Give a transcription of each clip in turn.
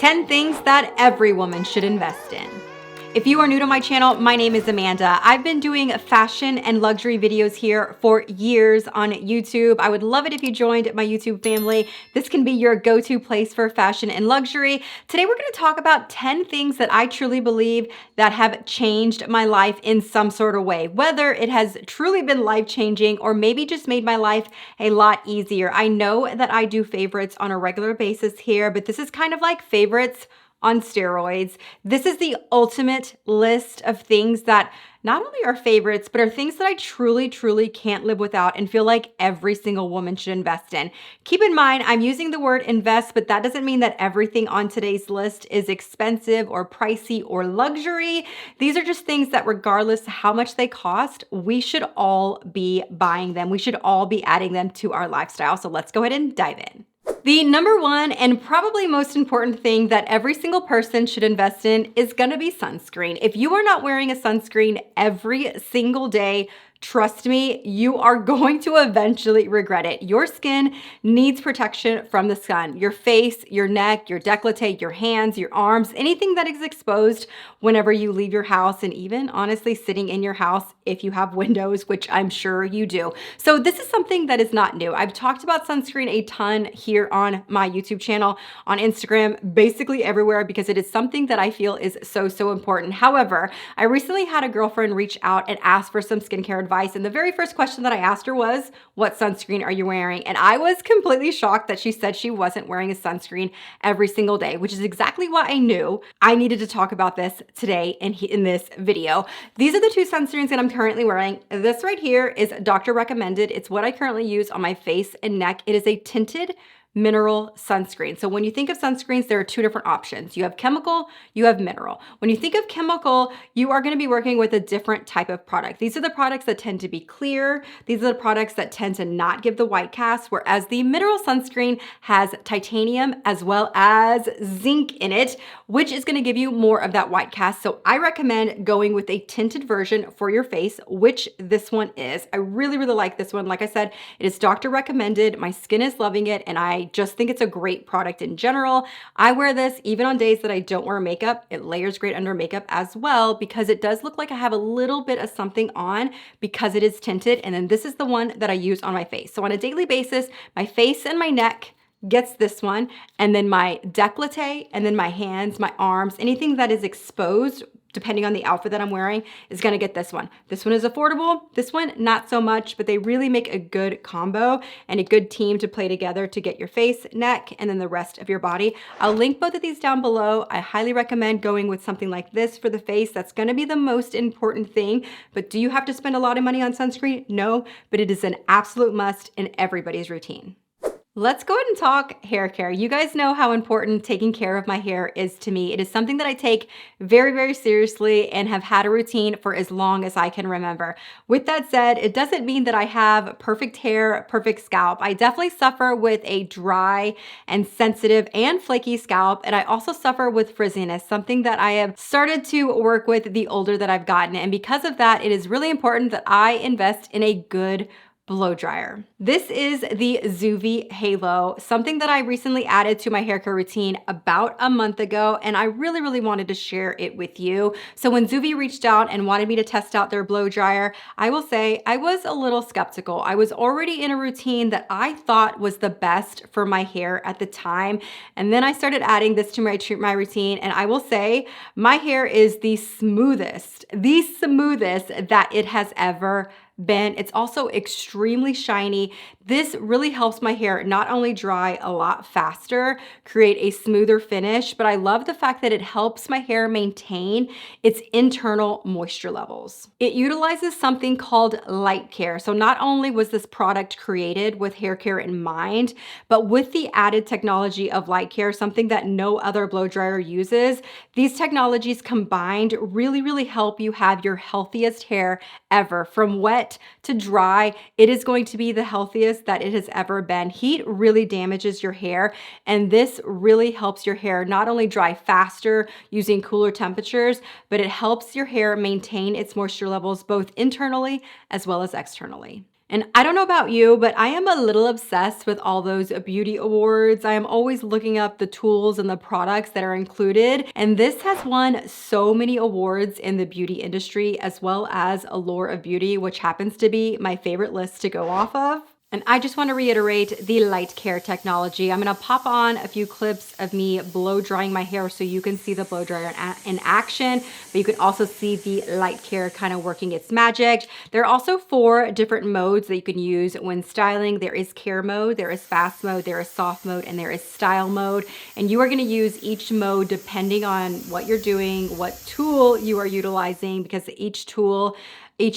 10 things that every woman should invest in. If you are new to my channel, my name is Amanda. I've been doing fashion and luxury videos here for years on YouTube. I would love it if you joined my YouTube family. This can be your go-to place for fashion and luxury. Today, we're gonna talk about 10 things that I truly believe that have changed my life in some sort of way, whether it has truly been life-changing or maybe just made my life a lot easier. I know that I do favorites on a regular basis here, but this is kind of like favorites on steroids. This is the ultimate list of things that not only are favorites, but are things that I truly, truly can't live without and feel like every single woman should invest in. Keep in mind, I'm using the word invest, but that doesn't mean that everything on today's list is expensive or pricey or luxury. These are just things that regardless of how much they cost, we should all be buying them. We should all be adding them to our lifestyle. So let's go ahead and dive in. The number one and probably most important thing that every single person should invest in is gonna be sunscreen. If you are not wearing a sunscreen every single day, trust me, you are going to eventually regret it. Your skin needs protection from the sun. Your face, your neck, your décolleté, your hands, your arms, anything that is exposed whenever you leave your house, and even honestly sitting in your house if you have windows, which I'm sure you do. So this is something that is not new. I've talked about sunscreen a ton here on my YouTube channel, on Instagram, basically everywhere, because it is something that I feel is so, so important. However, I recently had a girlfriend reach out and ask for some skincare advice. And the very first question that I asked her was, what sunscreen are you wearing? And I was completely shocked that she said she wasn't wearing a sunscreen every single day, which is exactly why I knew I needed to talk about this today in this video. These are the two sunscreens that I'm currently wearing. This right here is doctor recommended. It's what I currently use on my face and neck. It is a tinted mineral sunscreen. So when you think of sunscreens, there are two different options. You have chemical, you have mineral. When you think of chemical, you are going to be working with a different type of product. These are the products that tend to be clear. These are the products that tend to not give the white cast, whereas the mineral sunscreen has titanium as well as zinc in it, which is going to give you more of that white cast. So I recommend going with a tinted version for your face, which this one is. I really, really like this one. Like I said, it is doctor recommended. My skin is loving it, and I just think it's a great product in general. I wear this even on days that I don't wear makeup. It layers great under makeup as well because it does look like I have a little bit of something on because it is tinted. And then this is the one that I use on my face. So on a daily basis, my face and my neck gets this one, and then my décolleté, and then my hands, my arms, anything that is exposed depending on the outfit that I'm wearing is gonna get this one. This one is affordable, this one not so much, but they really make a good combo and a good team to play together to get your face, neck, and then the rest of your body. I'll link both of these down below. I highly recommend going with something like this for the face. That's gonna be the most important thing, but do you have to spend a lot of money on sunscreen? No, but it is an absolute must in everybody's routine. Let's go ahead and talk hair care. You guys know how important taking care of my hair is to me. It is something that I take very, very seriously and have had a routine for as long as I can remember. With that said, it doesn't mean that I have perfect hair, perfect scalp. I definitely suffer with a dry and sensitive and flaky scalp, and I also suffer with frizziness, something that I have started to work with the older that I've gotten. And because of that, it is really important that I invest in a good blow dryer. This is the Zuvi Halo, something that I recently added to my hair care routine about a month ago, and I really, really wanted to share it with you. So when Zuvi reached out and wanted me to test out their blow dryer, I will say I was a little skeptical. I was already in a routine that I thought was the best for my hair at the time, and then I started adding this to my routine, and I will say my hair is the smoothest that it has ever been. It's also extremely shiny. This really helps my hair not only dry a lot faster, create a smoother finish, but I love the fact that it helps my hair maintain its internal moisture levels. It utilizes something called light care. So not only was this product created with hair care in mind, but with the added technology of light care, something that no other blow dryer uses, these technologies combined really, really help you have your healthiest hair ever. From wet to dry, it is going to be the healthiest that it has ever been. Heat really damages your hair, and this really helps your hair not only dry faster using cooler temperatures, but it helps your hair maintain its moisture levels both internally as well as externally. And I don't know about you, but I am a little obsessed with all those beauty awards. I am always looking up the tools and the products that are included. And this has won so many awards in the beauty industry, as well as Allure of Beauty, which happens to be my favorite list to go off of. And I just want to reiterate the light care technology. I'm going to pop on a few clips of me blow drying my hair so you can see the blow dryer in action, but you can also see the light care kind of working its magic. There are also 4 different modes that you can use when styling. There is care mode, there is fast mode, there is soft mode, and there is style mode. And you are going to use each mode depending on what you're doing, what tool you are utilizing, because each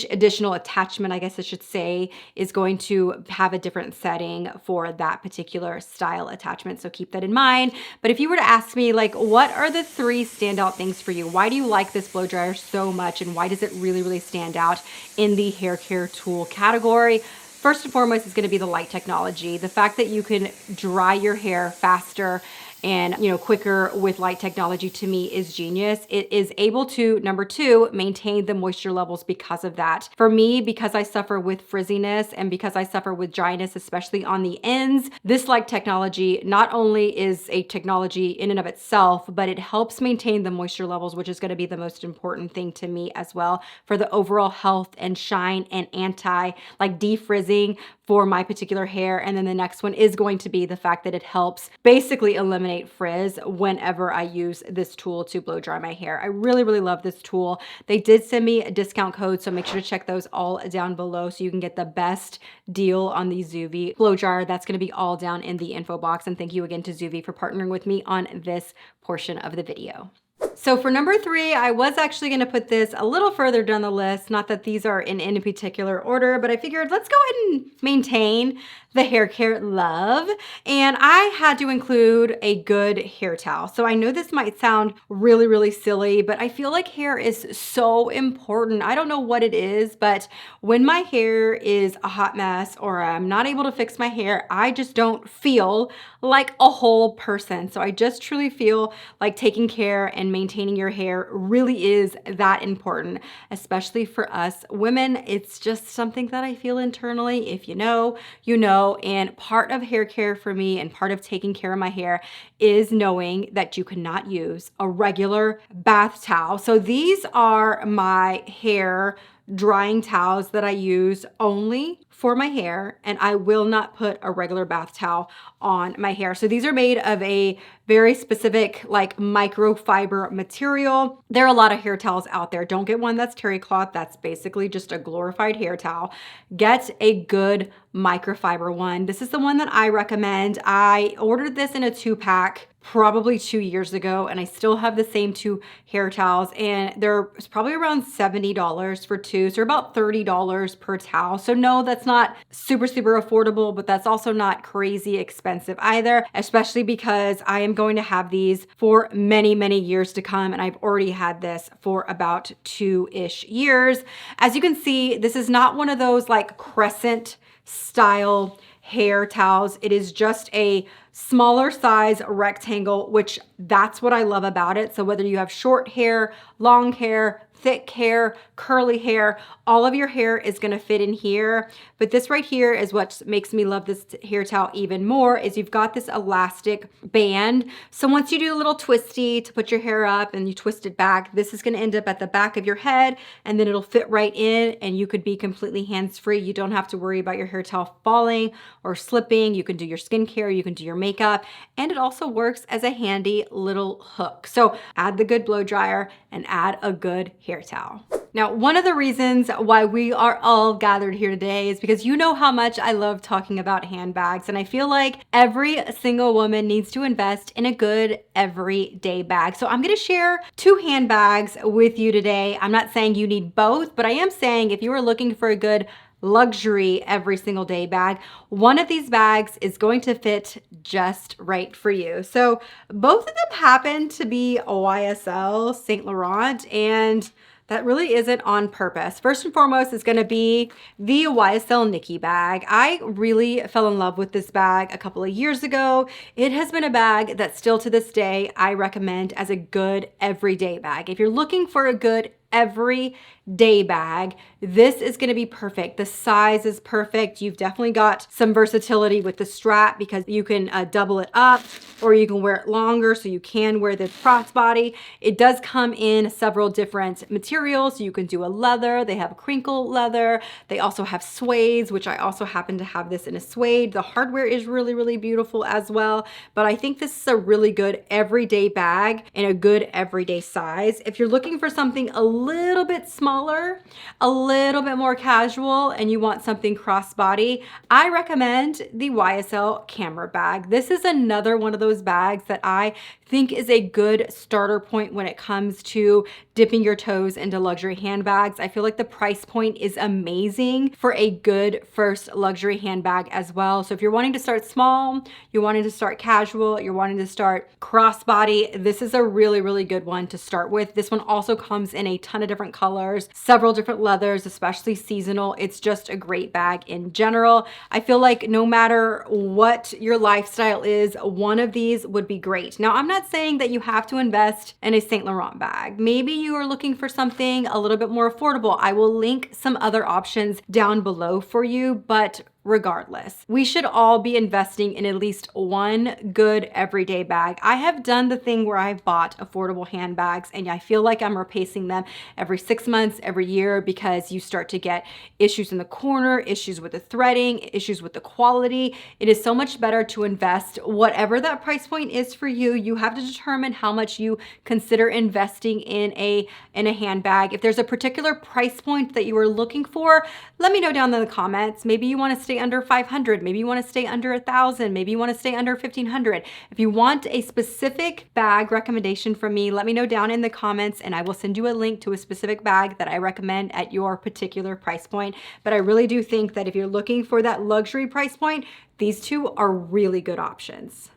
additional attachment, I guess I should say, is going to have a different setting for that particular style attachment. So keep that in mind. But if you were to ask me, like, what are the 3 standout things for you? Why do you like this blow dryer so much? And why does it really, really stand out in the hair care tool category? First and foremost is going to be the light technology. The fact that you can dry your hair faster and quicker with light technology, to me, is genius. It is able to, number 2, maintain the moisture levels because of that. For me, because I suffer with frizziness and because I suffer with dryness, especially on the ends, this light technology not only is a technology in and of itself, but it helps maintain the moisture levels, which is going to be the most important thing to me as well for the overall health and shine and defrizzing for my particular hair. And then the next one is going to be the fact that it helps basically eliminate frizz whenever I use this tool to blow dry my hair. I really, really love this tool. They did send me a discount code, so make sure to check those all down below so you can get the best deal on the Zuvi blow dryer. That's going to be all down in the info box. And thank you again to Zuvi for partnering with me on this portion of the video. So for number 3, I was actually going to put this a little further down the list. Not that these are in any particular order, but I figured let's go ahead and maintain the hair care love. And I had to include a good hair towel. So I know this might sound really, really silly, but I feel like hair is so important. I don't know what it is, but when my hair is a hot mess or I'm not able to fix my hair, I just don't feel like a whole person. So I just truly feel like taking care and maintaining your hair really is that important, especially for us women. It's just something that I feel internally. If you know, you know. And part of hair care for me and part of taking care of my hair is knowing that you cannot use a regular bath towel. So these are my hair drying towels that I use only for my hair, and I will not put a regular bath towel on my hair. So these are made of a very specific microfiber material. There are a lot of hair towels out there. Don't get one that's terry cloth. That's basically just a glorified hair towel. Get a good microfiber one. This is the one that I recommend. I ordered this in a 2-pack probably 2 years ago, and I still have the same 2 hair towels, and they're probably around $70 for 2, so about $30 per towel. So no, that's not super affordable, but that's also not crazy expensive either, especially because I am going to have these for many years to come, and I've already had this for about 2-ish years. As you can see, this is not one of those crescent style hair towels. It is just a smaller size rectangle, which that's what I love about it. So whether you have short hair, long hair, thick hair, curly hair, all of your hair is gonna fit in here. But this right here is what makes me love this hair towel even more, is you've got this elastic band. So once you do a little twisty to put your hair up and you twist it back, this is gonna end up at the back of your head, and then it'll fit right in, and you could be completely hands-free. You don't have to worry about your hair towel falling or slipping. You can do your skincare, you can do your makeup, and it also works as a handy little hook. So add the good blow dryer and add a good hair towel. Now, one of the reasons why we are all gathered here today is because you know how much I love talking about handbags, and I feel like every single woman needs to invest in a good everyday bag. So I'm gonna share 2 handbags with you today. I'm not saying you need both, but I am saying if you are looking for a good luxury every single day bag, one of these bags is going to fit just right for you. So both of them happen to be YSL Saint Laurent, and that really isn't on purpose. First and foremost is going to be the YSL Nikki bag. I really fell in love with this bag a couple of years ago. It has been a bag that still to this day I recommend as a good everyday bag. If you're looking for a good everyday bag, this is going to be perfect. The size is perfect. You've definitely got some versatility with the strap because you can double it up, or you can wear it longer so you can wear the crossbody. It does come in several different materials. You can do a leather. They have crinkle leather. They also have suede, which I also happen to have this in a suede. The hardware is really, really beautiful as well. But I think this is a really good everyday bag and a good everyday size. If you're looking for something a little bit smaller, a little bit more casual, and you want something crossbody, I recommend the YSL camera bag. This is another one of those bags that I think is a good starter point when it comes to dipping your toes into luxury handbags. I feel like the price point is amazing for a good first luxury handbag as well. So if you're wanting to start small, you're wanting to start casual, you're wanting to start crossbody, this is a really, really good one to start with. This one also comes in a ton of different colors, several different leathers, especially seasonal. It's just a great bag in general. I feel like no matter what your lifestyle is, one of these would be great. Now, I'm not saying that you have to invest in a Saint Laurent bag. Maybe you are looking for something a little bit more affordable. I will link some other options down below for you, but regardless, we should all be investing in at least one good everyday bag. I have done the thing where I've bought affordable handbags and I feel like I'm replacing them every 6 months, every year, because you start to get issues in the corner, issues with the threading, issues with the quality. It is so much better to invest whatever that price point is for you. You have to determine how much you consider investing in a handbag. If there's a particular price point that you are looking for, let me know down in the comments. Maybe you want to stay under 500, maybe you want to stay under 1,000, maybe you want to stay under 1,500. If you want a specific bag recommendation from me, let me know down in the comments and I will send you a link to a specific bag that I recommend at your particular price point. But I really do think that if you're looking for that luxury price point, these two are really good options.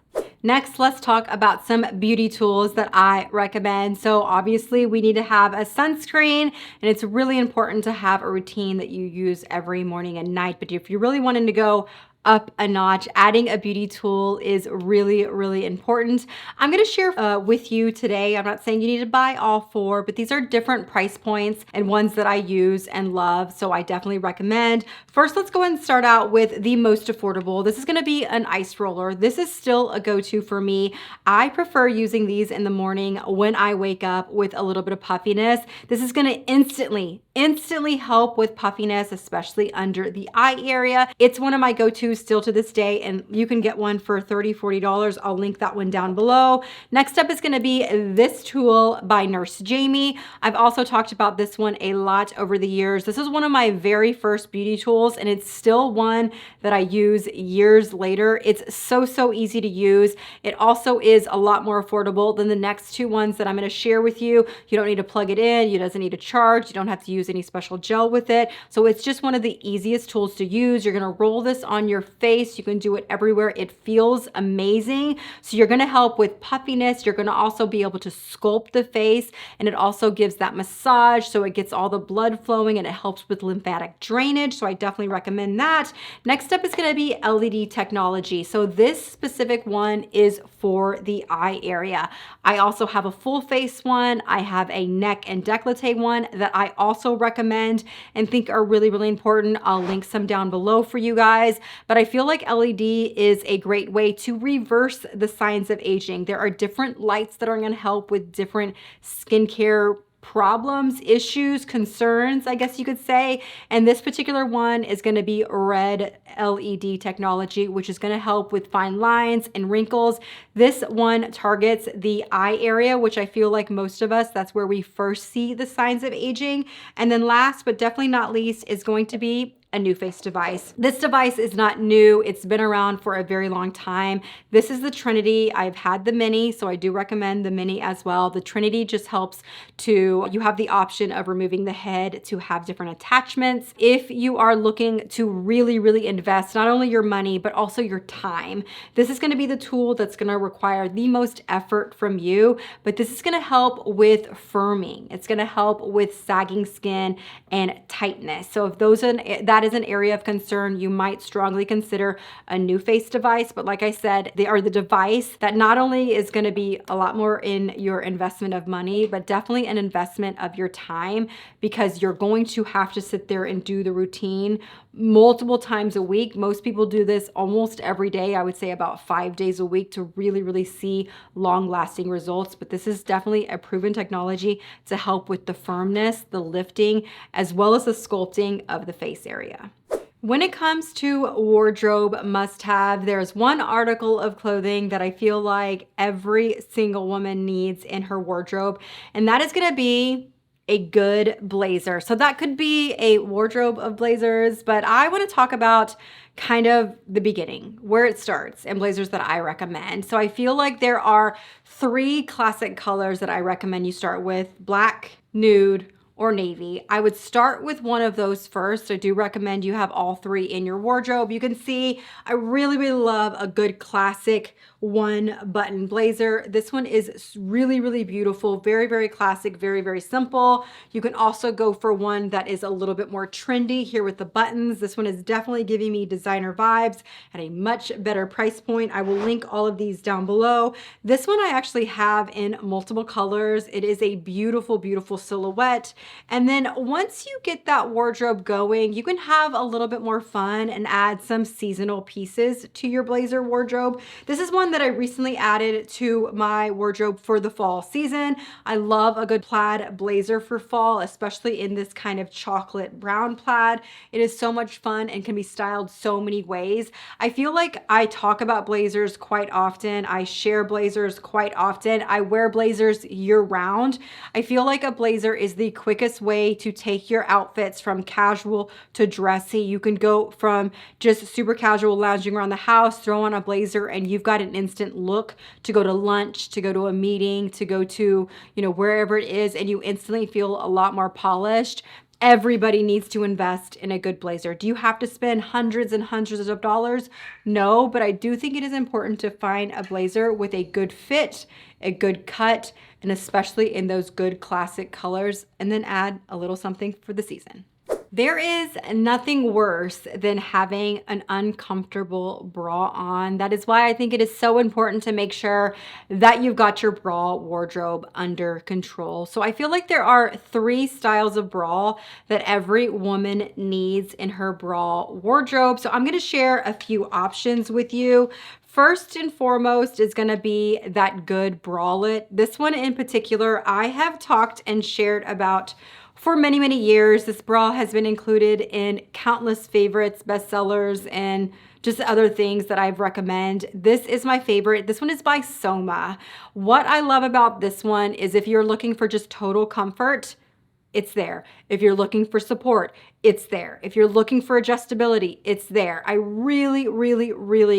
Next, let's talk about some beauty tools that I recommend. So obviously we need to have a sunscreen, and it's really important to have a routine that you use every morning and night. But if you're really wanting to go up a notch, adding a beauty tool is really, really important. I'm going to share with you today. I'm not saying you need to buy all four, but these are different price points and ones that I use and love. So I definitely recommend. First, let's go ahead and start out with the most affordable. This is going to be an ice roller. This is still a go-to for me. I prefer using these in the morning when I wake up with a little bit of puffiness. This is going to instantly help with puffiness, especially under the eye area. It's one of my go-tos still to this day, and you can get one for $30, $40. I'll link that one down below. Next up is going to be this tool by Nurse Jamie. I've also talked about this one a lot over the years. This is one of my very first beauty tools, and it's still one that I use years later. It's so easy to use. It also is a lot more affordable than the next two ones that I'm going to share with you. You don't need to plug it in. It doesn't need to charge. You don't have to use any special gel with it. So it's just one of the easiest tools to use. You're going to roll this on your face. You can do it everywhere. It feels amazing. So you're going to help with puffiness. You're going to also be able to sculpt the face, and it also gives that massage. So it gets all the blood flowing and it helps with lymphatic drainage. So I definitely recommend that. Next up is going to be LED technology. So this specific one is for the eye area. I also have a full face one. I have a neck and décolleté one that I also recommend and think are really, really important. I'll link some down below for you guys. But I feel like LED is a great way to reverse the signs of aging. There are different lights that are going to help with different skincare problems, issues, concerns, I guess you could say. And this particular one is going to be red LED technology, which is going to help with fine lines and wrinkles. This one targets the eye area, which I feel like most of us, that's where we first see the signs of aging. And then last, but definitely not least, is going to be a NuFace device. This device is not new. It's been around for a very long time. This is the Trinity. I've had the Mini, so I do recommend the Mini as well. The Trinity just helps to, you have the option of removing the head to have different attachments. If you are looking to really, really invest not only your money, but also your time, this is going to be the tool that's going to require the most effort from you, but this is going to help with firming. It's going to help with sagging skin and tightness. So if those are, that that is an area of concern, you might strongly consider a NuFace device. But like I said, they are the device that not only is going to be a lot more in your investment of money, but definitely an investment of your time, because you're going to have to sit there and do the routine multiple times a week. Most people do this almost every day. I would say about 5 days a week to really see long-lasting results. But this is definitely a proven technology to help with the firmness, the lifting, as well as the sculpting of the face area. When it comes to wardrobe must-have, there's one article of clothing that I feel like every single woman needs in her wardrobe, and that is gonna be a good blazer. So that could be a wardrobe of blazers, but I want to talk about kind of the beginning, where it starts, and blazers that I recommend. So I feel like there are 3 classic colors that I recommend you start with: black, nude, or navy. I would start with one of those first. I do recommend you have all 3 in your wardrobe. You can see I really love a good classic 1-button blazer. This one is really beautiful, very classic, very simple. You can also go for one that is a little bit more trendy here with the buttons. This one is definitely giving me designer vibes at a much better price point. I will link all of these down below. This one I actually have in multiple colors. It is a beautiful silhouette. And then once you get that wardrobe going, you can have a little bit more fun and add some seasonal pieces to your blazer wardrobe. This is one that I recently added to my wardrobe for the fall season. I love a good plaid blazer for fall, especially in this kind of chocolate brown plaid. It is so much fun and can be styled so many ways. I feel like I talk about blazers quite often. I share blazers quite often. I wear blazers year round. I feel like a blazer is the quickest way to take your outfits from casual to dressy. You can go from just super casual lounging around the house, throw on a blazer, and you've got an instant look to go to lunch, to go to a meeting, to go to, wherever it is, and you instantly feel a lot more polished. Everybody needs to invest in a good blazer. Do you have to spend hundreds and hundreds of dollars? No, but I do think it is important to find a blazer with a good fit, a good cut, and especially in those good classic colors, and then add a little something for the season. There is nothing worse than having an uncomfortable bra on. That is why I think it is so important to make sure that you've got your bra wardrobe under control. So I feel like there are 3 styles of bra that every woman needs in her bra wardrobe. So I'm going to share a few options with you. First and foremost is going to be that good bralette. This one in particular, I have talked and shared about for many years. This bra has been included in countless favorites, bestsellers, and just other things that I've recommended. This is my favorite. This one is by Soma. What I love about this one is if you're looking for just total comfort, it's there. If you're looking for support, it's there. If you're looking for adjustability, it's there. I really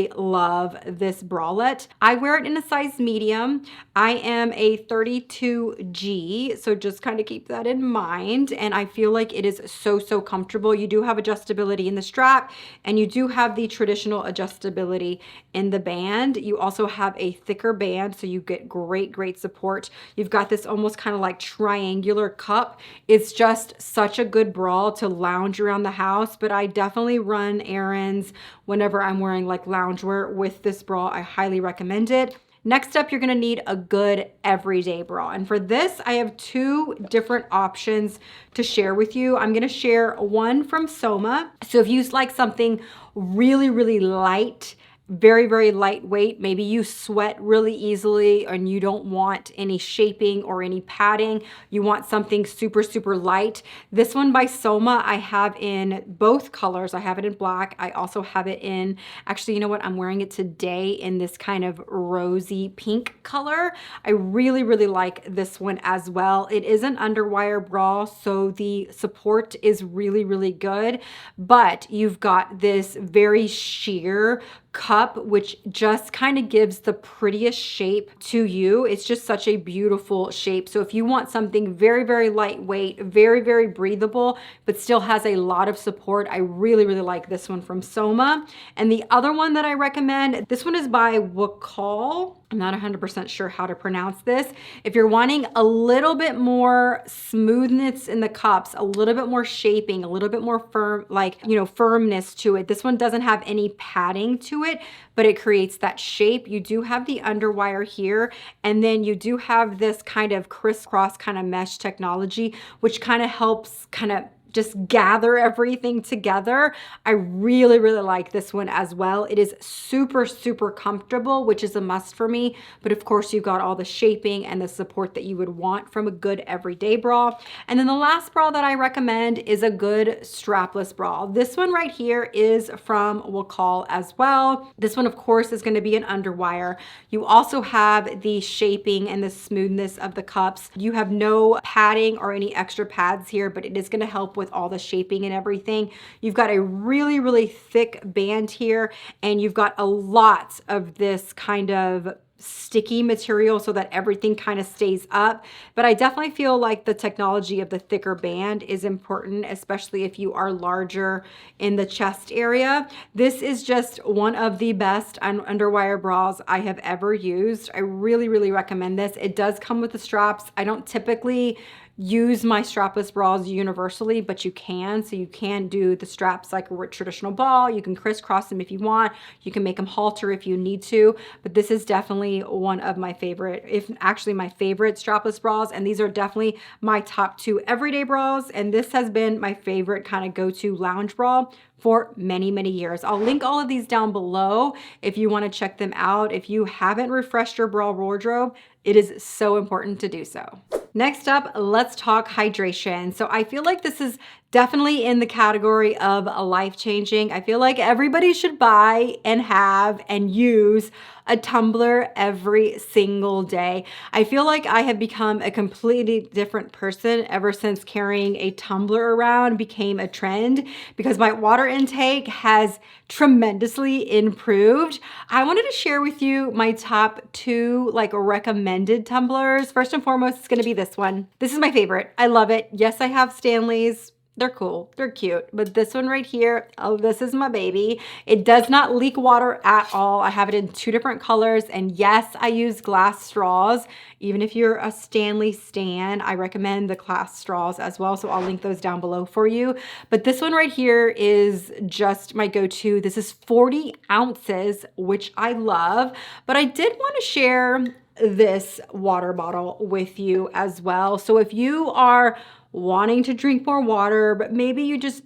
love this bralette. I wear it in a size medium. I am a 32G, so just kind of keep that in mind. And I feel like it is so comfortable. You do have adjustability in the strap, and you do have the traditional adjustability in the band. You also have a thicker band, so you get great support. You've got this almost kind of like triangular cup. It's just such a good bra to lounge around the house, but I definitely run errands whenever I'm wearing like loungewear with this bra. I highly recommend it. Next up, you're gonna need a good everyday bra. And for this, I have 2 different options to share with you. I'm gonna share one from Soma. So if you like something really light, very lightweight, maybe you sweat really easily and you don't want any shaping or any padding, you want something super light. This one by Soma I have in both colors. I have it in black. I also have it in, actually, you know what, I'm wearing it today in this kind of rosy pink color. I really like this one as well. It is an underwire bra, so the support is really good, but you've got this very sheer cup, which just kind of gives the prettiest shape to you. It's just such a beautiful shape. So if you want something very lightweight, very breathable, but still has a lot of support, I really like this one from Soma. And the other one that I recommend, this one is by Wakal. I'm not 100% sure how to pronounce this. If you're wanting a little bit more smoothness in the cups, a little bit more shaping, a little bit more firm, like, you know, firmness to it. This one doesn't have any padding to it, but it creates that shape. You do have the underwire here, and then you do have this kind of crisscross kind of mesh technology, which kind of helps kind of just gather everything together. I really, really like this one as well. It is super, super comfortable, which is a must for me. But of course, you've got all the shaping and the support that you would want from a good everyday bra. And then the last bra that I recommend is a good strapless bra. This one right here is from Wakal as well. This one, of course, is going to be an underwire. You also have the shaping and the smoothness of the cups. You have no padding or any extra pads here, but it is going to help with all the shaping and everything. You've got a really, really thick band here, and you've got a lot of this kind of sticky material so that everything kind of stays up. But I definitely feel like the technology of the thicker band is important, especially if you are larger in the chest area. This is just one of the best underwire bras I have ever used. I really, really recommend this. It does come with the straps. I don't typically use my strapless bras universally, but you can. So you can do the straps like a traditional ball. You can crisscross them if you want. You can make them halter if you need to. But this is definitely one of my favorite, if actually my favorite strapless bras. And these are definitely my top 2 everyday bras. And this has been my favorite kind of go-to lounge bra for many, many years. I'll link all of these down below if you want to check them out. If you haven't refreshed your bra wardrobe, it is so important to do so. Next up, let's talk hydration. So I feel like this is definitely in the category of a life-changing. I feel like everybody should buy and have and use a tumbler every single day. I feel like I have become a completely different person ever since carrying a tumbler around became a trend, because my water intake has tremendously improved. I wanted to share with you my top 2 like recommended tumblers. First and foremost, it's gonna be this one. This is my favorite. I love it. Yes, I have Stanleys. They're cool, they're cute, but this one right here, oh, this is my baby. It does not leak water at all. I have it in 2 different colors, and yes, I use glass straws. Even if you're a Stanley stan, I recommend the glass straws as well, so I'll link those down below for you. But this one right here is just my go-to. This is 40 ounces, which I love, but I did want to share this water bottle with you as well. So if you are wanting to drink more water, but maybe you just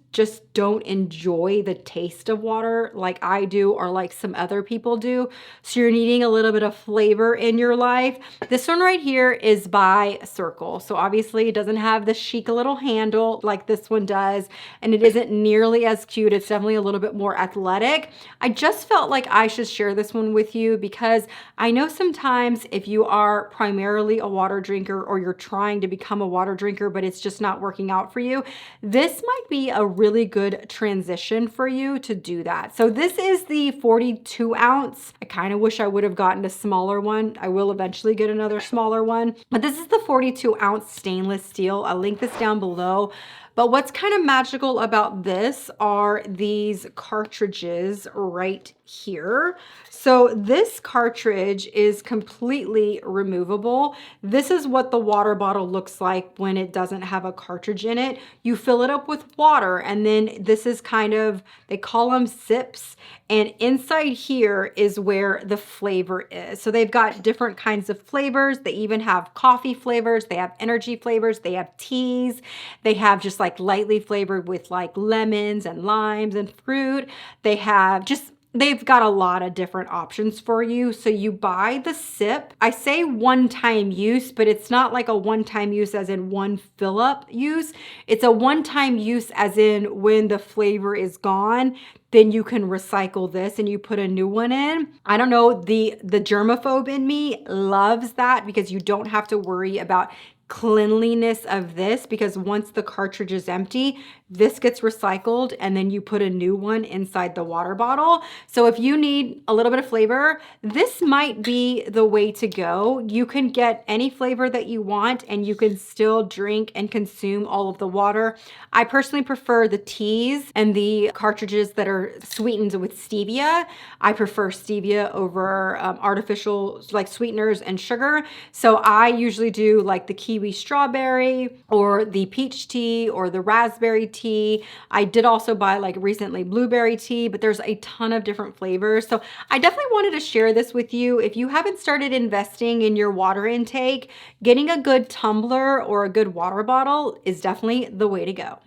don't enjoy the taste of water like I do or like some other people do, so you're needing a little bit of flavor in your life, this one right here is by Circle. So obviously it doesn't have the chic little handle like this one does, and it isn't nearly as cute. It's definitely a little bit more athletic. I just felt like I should share this one with you because I know sometimes if you are primarily a water drinker or you're trying to become a water drinker, but it's just not working out for you, this might be a really good transition for you to do that. So this is the 42 ounce. I kind of wish I would have gotten a smaller one. I will eventually get another smaller one, but this is the 42 ounce stainless steel. I'll link this down below. But what's kind of magical about this are these cartridges right here. So this cartridge is completely removable. This is what the water bottle looks like when it doesn't have a cartridge in it. You fill it up with water, and then this is kind of, they call them sips. And inside here is where the flavor is. So they've got different kinds of flavors. They even have coffee flavors. They have energy flavors. They have teas. They have just like lightly flavored with like lemons and limes and fruit. They have just, they've got a lot of different options for you. So you buy the sip. I say one-time use, but it's not like a one-time use as in one fill-up use. It's a one-time use as in when the flavor is gone, then you can recycle this and you put a new one in. I don't know, the germaphobe in me loves that because you don't have to worry about cleanliness of this, because once the cartridge is empty, this gets recycled and then you put a new one inside the water bottle. So if you need a little bit of flavor, this might be the way to go. You can get any flavor that you want and you can still drink and consume all of the water. I personally prefer the teas and the cartridges that are sweetened with stevia. I prefer stevia over artificial like sweeteners and sugar. So I usually do like the kiwi strawberry or the peach tea or the raspberry tea. I did also buy like recently blueberry tea, but there's a ton of different flavors. So I definitely wanted to share this with you. If you haven't started investing in your water intake, getting a good tumbler or a good water bottle is definitely the way to go.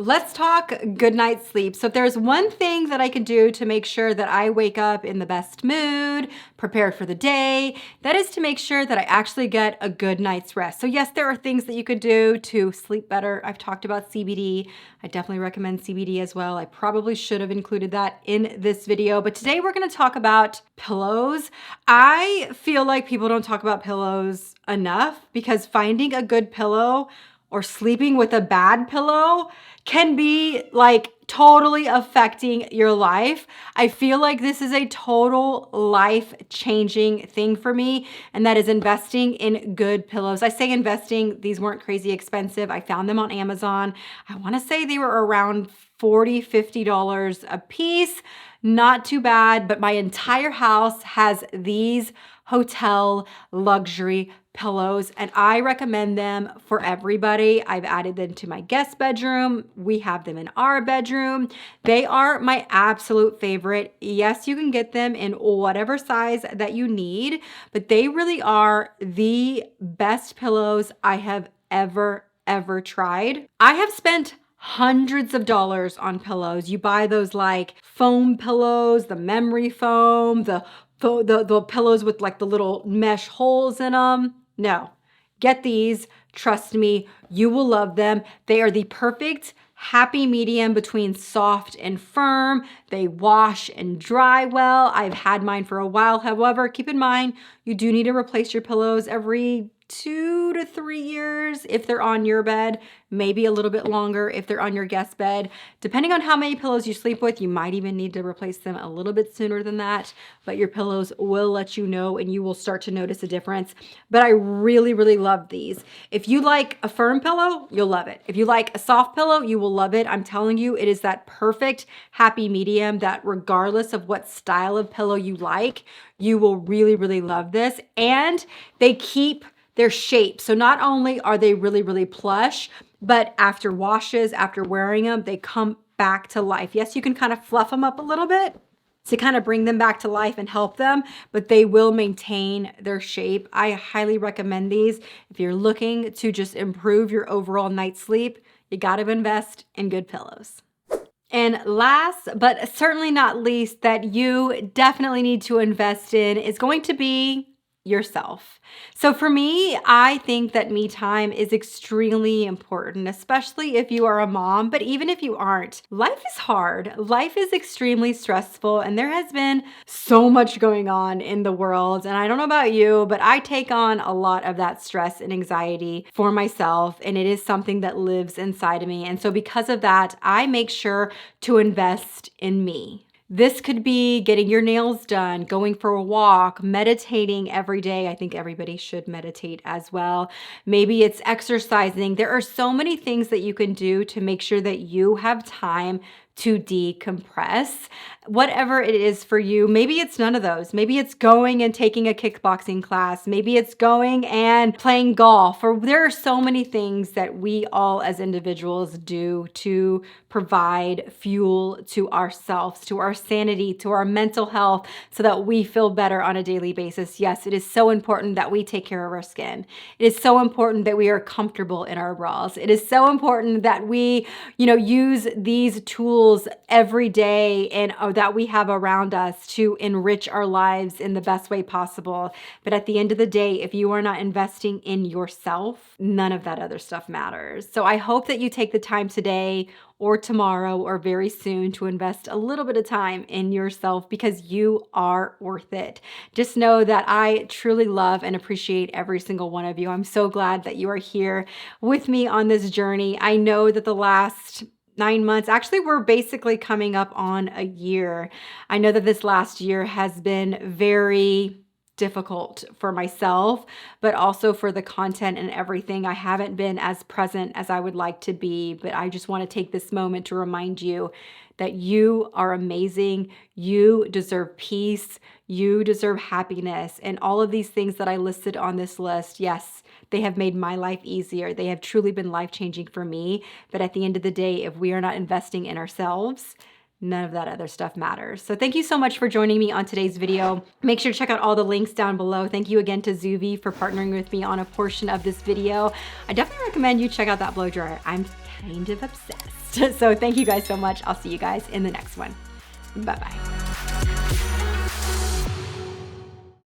Let's talk good night's sleep. So if there's one thing that I can do to make sure that I wake up in the best mood, prepared for the day, that is to make sure that I actually get a good night's rest. So yes, there are things that you could do to sleep better. I've talked about CBD. I definitely recommend CBD as well. I probably should have included that in this video, but today we're gonna talk about pillows. I feel like people don't talk about pillows enough because finding a good pillow or sleeping with a bad pillow can be like totally affecting your life. I feel like this is a total life-changing thing for me, and that is investing in good pillows. I say investing, these weren't crazy expensive. I found them on Amazon. I wanna say they were around $40, $50 a piece. Not too bad, but my entire house has these hotel luxury pillows and I recommend them for everybody. I've added them to my guest bedroom. We have them in our bedroom. They are my absolute favorite. Yes, you can get them in whatever size that you need, but they really are the best pillows I have ever tried. I have spent hundreds of dollars on pillows. You buy those like foam pillows, the memory foam, the pillows with like the little mesh holes in them. No, get these. Trust me, you will love them. They are the perfect happy medium between soft and firm. They wash and dry well. I've had mine for a while. However, keep in mind, you do need to replace your pillows every 2 to 3 years if they're on your bed, maybe a little bit longer if they're on your guest bed. Depending on how many pillows you sleep with, you might even need to replace them a little bit sooner than that, but your pillows will let you know and you will start to notice a difference. But I really love these. If you like a firm pillow, you'll love it. If you like a soft pillow, you will love it. I'm telling you, it is that perfect happy medium that regardless of what style of pillow you like, you will really love this. And they keep their shape. So not only are they really plush, but after washes, after wearing them, they come back to life. Yes, you can kind of fluff them up a little bit to kind of bring them back to life and help them, but they will maintain their shape. I highly recommend these. If you're looking to just improve your overall night's sleep, you got to invest in good pillows. And last, but certainly not least, that you definitely need to invest in is going to be yourself. So for me, I think that me time is extremely important, especially if you are a mom, but even if you aren't. Life is hard. Life is extremely stressful, and there has been so much going on in the world. And I don't know about you, but I take on a lot of that stress and anxiety for myself, and it is something that lives inside of me. And so because of that, I make sure to invest in me. This could be getting your nails done, going for a walk, meditating every day. I think everybody should meditate as well. Maybe it's exercising. There are so many things that you can do to make sure that you have time to decompress. Whatever it is for you, maybe it's none of those. Maybe it's going and taking a kickboxing class. Maybe it's going and playing golf. Or there are so many things that we all as individuals do to provide fuel to ourselves, to our sanity, to our mental health, so that we feel better on a daily basis. Yes, it is so important that we take care of our skin. It is so important that we are comfortable in our bras. It is so important that we, use these tools tools every day and that we have around us to enrich our lives in the best way possible. But at the end of the day, if you are not investing in yourself, none of that other stuff matters. So I hope that you take the time today or tomorrow or very soon to invest a little bit of time in yourself, because you are worth it. Just know that I truly love and appreciate every single one of you. I'm so glad that you are here with me on this journey. I know that the last 9 months, actually, we're basically coming up on a year. I know that this last year has been very difficult for myself, but also for the content and everything. I haven't been as present as I would like to be, but I just want to take this moment to remind you that you are amazing. You deserve peace. You deserve happiness. And all of these things that I listed on this list, yes, they have made my life easier. They have truly been life-changing for me. But at the end of the day, if we are not investing in ourselves, none of that other stuff matters. So thank you so much for joining me on today's video. Make sure to check out all the links down below. Thank you again to Zuvi for partnering with me on a portion of this video. I definitely recommend you check out that blow dryer. I'm kind of obsessed. So thank you guys so much. I'll see you guys in the next one. Bye-bye.